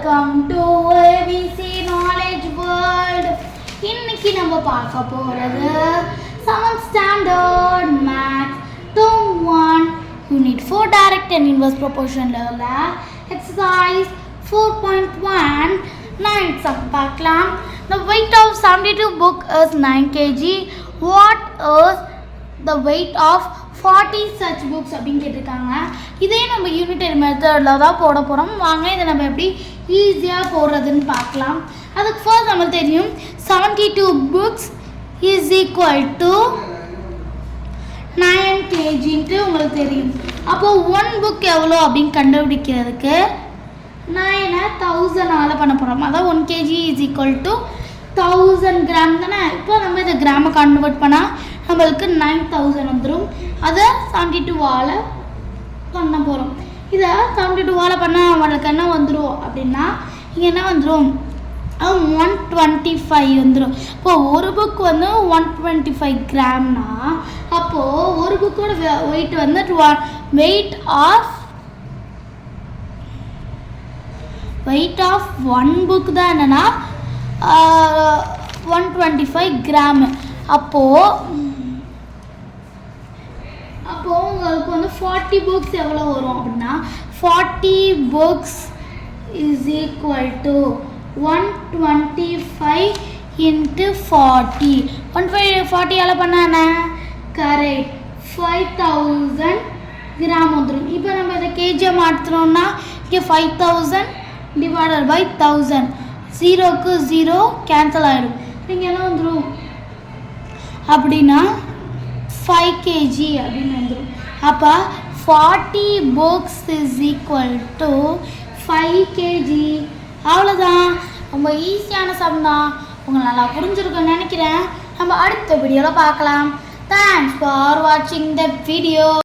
Welcome to ABC Knowledge World. இன்னைக்கு நம்ம பார்க்க போறது 7th standard maths term 1 unit 4 direct and inverse proportion level exercise 4.1 9th sum பார்க்கலாம். The weight of 72 book is 9 kg. What is the weight of 40 such books அப்படின்னு கேட்டிருக்காங்க. இதே நம்ம unitary மெத்தடில் தான் போட போகிறோம். வாங்க இதை நம்ம எப்படி ஈஸியாக போடுறதுன்னு பார்க்கலாம். அதுக்கு ஃபர்ஸ்ட் நம்மளுக்கு தெரியும் 72 books is equal to 9 kgன்ட்டு உங்களுக்கு தெரியும். அப்போது 1 book எவ்வளோ அப்படின்னு கண்டுபிடிக்கிறதுக்கு 9 1000 பண்ண போகிறோம். அதான் 1 kg is equal to 1000 gram தானே. இப்போ நம்ம இதை கிராமை கன்வெர்ட் பண்ணால் நம்மளுக்கு 9000 வந்துடும். அதை 72 பண்ண போகிறோம். இதை 72 பண்ணால் நம்மளுக்கு என்ன வந்துடும் அப்படின்னா இங்கே என்ன வந்துடும் 125 வந்துடும். இப்போது ஒரு புக் வந்து 125 கிராம்னா அப்போது ஒரு புக்கோட வெயிட் வந்து வெயிட் ஆஃப் ஒன் புக் தான் என்னென்னா 125 கிராமு. அப்போது உங்களுக்கு வந்து 40 புக்ஸ் எவ்வளோ வரும் அப்படின்னா 40 books is equal to 125 into 40. 140 பண்ணானே கரெக்ட் 5000 கிராம் வந்துடும். இப்போ நம்ம இதை கேஜியை மாற்றுறோம்னா இங்கே 5000 டிவைடட் பை 1000 0க்கு 0 கேன்சல் ஆகிடும். நீங்கள் என்ன வந்துடும் அப்படின்னா 5 kg அப்படின்னு வந்துடும். அப்போ 40 books is equal to 5 kg. அவ்வளோதான், ரொம்ப ஈஸியான சம் தான். உங்களுக்கு நல்லா புரிஞ்சிருக்குன்னு நினைக்கிறேன். நம்ம அடுத்த வீடியோவில் பார்க்கலாம். தேங்க்ஸ் ஃபார் வாட்சிங் த வீடியோ.